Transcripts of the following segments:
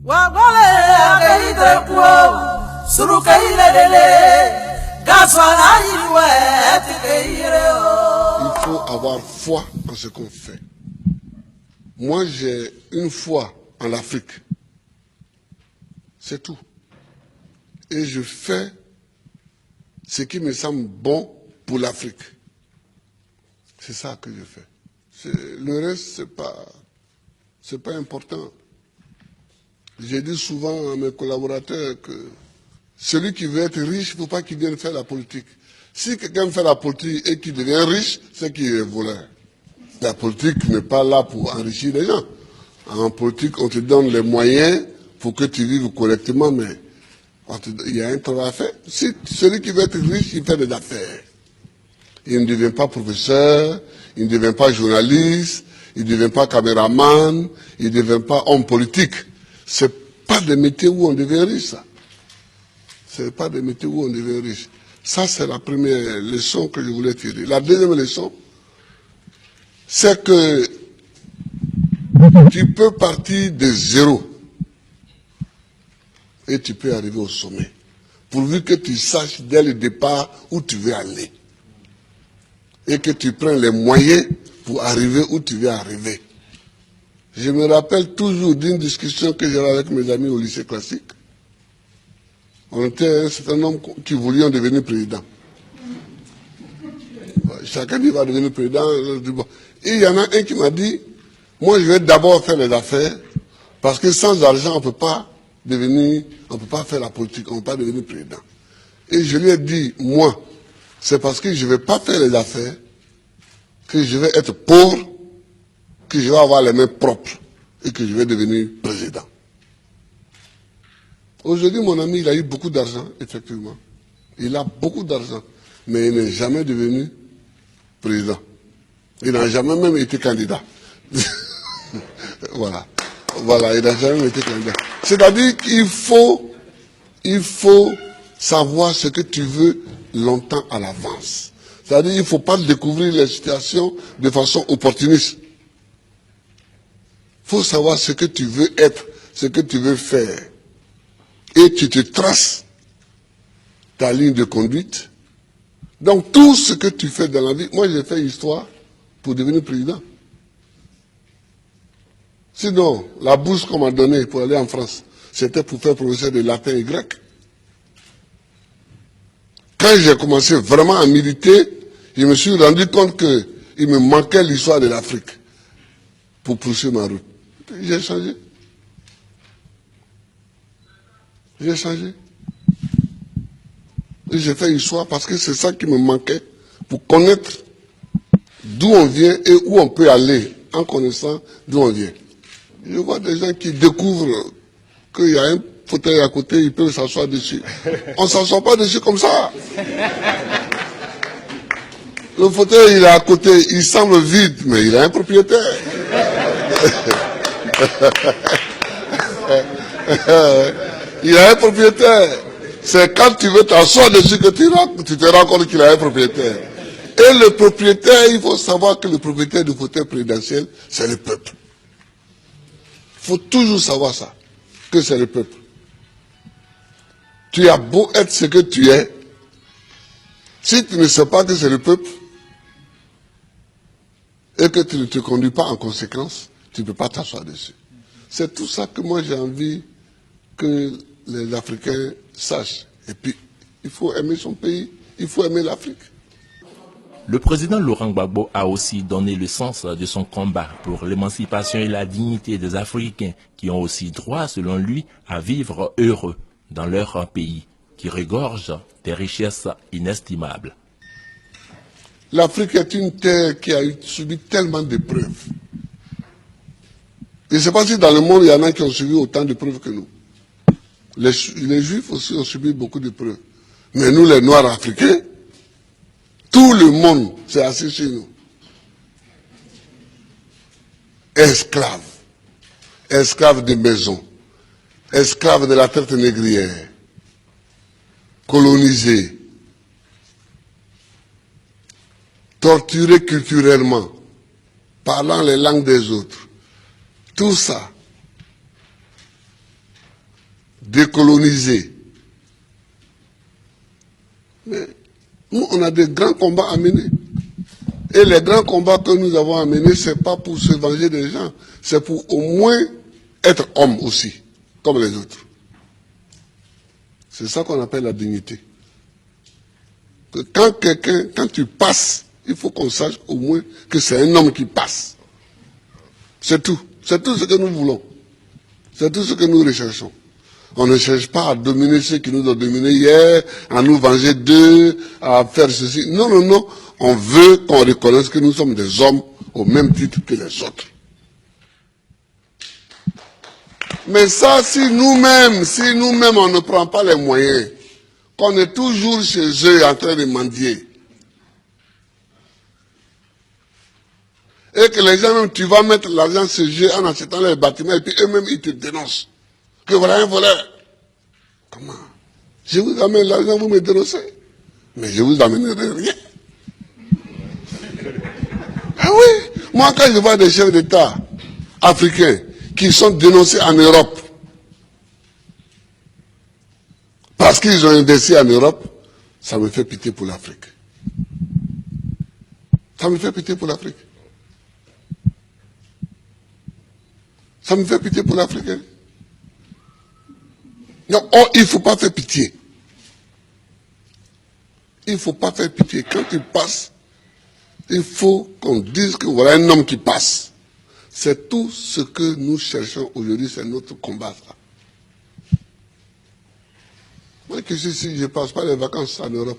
Il faut avoir foi en ce qu'on fait. Moi, j'ai une foi en l'Afrique. C'est tout. Et je fais ce qui me semble bon pour l'Afrique. C'est ça que je fais. Le reste, c'est pas important. J'ai dit souvent à mes collaborateurs que celui qui veut être riche, il ne faut pas qu'il vienne faire la politique. Si quelqu'un fait la politique et qu'il devient riche, c'est qu'il est voleur. La politique n'est pas là pour enrichir les gens. En politique, on te donne les moyens pour que tu vives correctement, mais il y a un travail à faire. Si celui qui veut être riche, il fait des affaires. Il ne devient pas professeur, il ne devient pas journaliste, il ne devient pas caméraman, il ne devient pas homme politique. C'est pas des métiers où on devient riche, ça. C'est pas des métiers où on devient riche. Ça, c'est la première leçon que je voulais tirer. La deuxième leçon, c'est que tu peux partir de zéro et tu peux arriver au sommet, pourvu que tu saches dès le départ où tu veux aller et que tu prennes les moyens pour arriver où tu veux arriver. Je me rappelle toujours d'une discussion que j'avais avec mes amis au lycée classique. On était un certain nombre qui voulions devenir président. Chacun dit va devenir président. Et il y en a un qui m'a dit, moi je vais d'abord faire les affaires, parce que sans argent on ne peut pas faire la politique, on ne peut pas devenir président. Et je lui ai dit, moi, c'est parce que je ne vais pas faire les affaires, que je vais être pauvre, que je vais avoir les mains propres et que je vais devenir président. Aujourd'hui, mon ami, il a eu beaucoup d'argent, effectivement. Il a beaucoup d'argent, mais il n'est jamais devenu président. Il n'a jamais même été candidat. Voilà, il n'a jamais été candidat. C'est-à-dire qu'il faut savoir ce que tu veux longtemps à l'avance. C'est-à-dire qu'il ne faut pas découvrir les situations de façon opportuniste. Il faut savoir ce que tu veux être, ce que tu veux faire. Et tu te traces ta ligne de conduite. Donc tout ce que tu fais dans la vie, moi j'ai fait histoire pour devenir président. Sinon, la bourse qu'on m'a donnée pour aller en France, c'était pour faire professeur de latin et grec. Quand j'ai commencé vraiment à militer, je me suis rendu compte qu'il me manquait l'histoire de l'Afrique pour poursuivre ma route. J'ai changé. J'ai changé. Et j'ai fait histoire parce que c'est ça qui me manquait pour connaître d'où on vient et où on peut aller en connaissant d'où on vient. Je vois des gens qui découvrent qu'il y a un fauteuil à côté, ils peuvent s'asseoir dessus. On ne s'assoit pas dessus comme ça. Le fauteuil, il est à côté, il semble vide, mais il a un propriétaire. Il a un propriétaire. C'est quand tu veux t'asseoir dessus que tu te rends compte qu'il a un propriétaire. Et le propriétaire, il faut savoir que le propriétaire du fauteuil présidentiel, c'est le peuple. Il faut toujours savoir ça, que c'est le peuple. Tu as beau être ce que tu es, si tu ne sais pas que c'est le peuple, et que tu ne te conduis pas en conséquence, tu ne peux pas t'asseoir dessus. C'est tout ça que moi j'ai envie que les Africains sachent. Et puis, il faut aimer son pays, il faut aimer l'Afrique. Le président Laurent Gbagbo a aussi donné le sens de son combat pour l'émancipation et la dignité des Africains qui ont aussi droit, selon lui, à vivre heureux dans leur pays, qui regorge des richesses inestimables. L'Afrique est une terre qui a subi tellement d'épreuves. Je ne sais pas si dans le monde, il y en a qui ont subi autant d'épreuves que nous. Les Juifs aussi ont subi beaucoup d'épreuves. Mais nous, les Noirs africains, tout le monde s'est assis sur nous. Esclaves. Esclaves de maison. Esclaves de la traite négrière. Colonisés. Torturés culturellement. Parlant les langues des autres. Tout ça. décoloniser. Mais nous, on a des grands combats à mener. Et les grands combats que nous avons à mener, ce n'est pas pour se venger des gens, c'est pour au moins être homme aussi, comme les autres. C'est ça qu'on appelle la dignité. Que quand tu passes, il faut qu'on sache au moins que c'est un homme qui passe. C'est tout. C'est tout ce que nous voulons. C'est tout ce que nous recherchons. On ne cherche pas à dominer ceux qui nous ont dominés hier, à nous venger d'eux, à faire ceci. Non, non, non. On veut qu'on reconnaisse que nous sommes des hommes au même titre que les autres. Mais ça, si nous-mêmes, on ne prend pas les moyens, qu'on est toujours chez eux en train de mendier, et que les gens, même, tu vas mettre l'argent chez eux en achetant les bâtiments, et puis eux-mêmes, ils te dénoncent. Que voilà un voleur. Comment? Je vous amène l'argent, vous me dénoncez. Mais je vous amènerai rien. Ah oui, moi quand je vois des chefs d'État africains qui sont dénoncés en Europe, parce qu'ils ont investi en Europe, ça me fait pitié pour l'Afrique. Ça me fait pitié pour l'Afrique. Ça me fait pitié pour l'Afrique. Non, oh, il ne faut pas faire pitié. Il ne faut pas faire pitié. Quand tu passes, il faut qu'on dise que voilà un homme qui passe. C'est tout ce que nous cherchons aujourd'hui, c'est notre combat. Ça. Moi qui suis ici, je ne passe pas les vacances en Europe.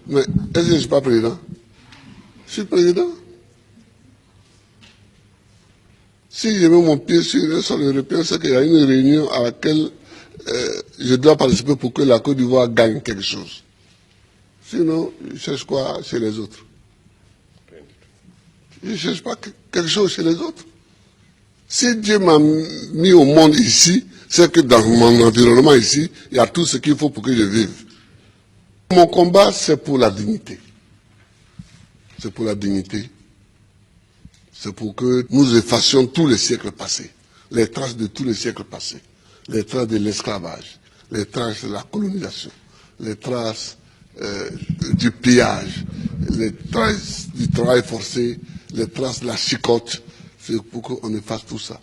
Mais est-ce que je ne suis pas président? Je suis président. Si je mets mon pied sur un sol européen, c'est qu'il y a une réunion à laquelle je dois participer pour que la Côte d'Ivoire gagne quelque chose. Sinon, je cherche quoi chez les autres? Je ne cherche pas quelque chose chez les autres. Si Dieu m'a mis au monde ici, c'est que dans mon environnement ici, il y a tout ce qu'il faut pour que je vive. Mon combat, c'est pour la dignité. C'est pour la dignité. C'est pour que nous effacions tous les siècles passés, les traces de tous les siècles passés, les traces de l'esclavage, les traces de la colonisation, les traces du pillage, les traces du travail forcé, les traces de la chicote. C'est pour qu'on efface tout ça.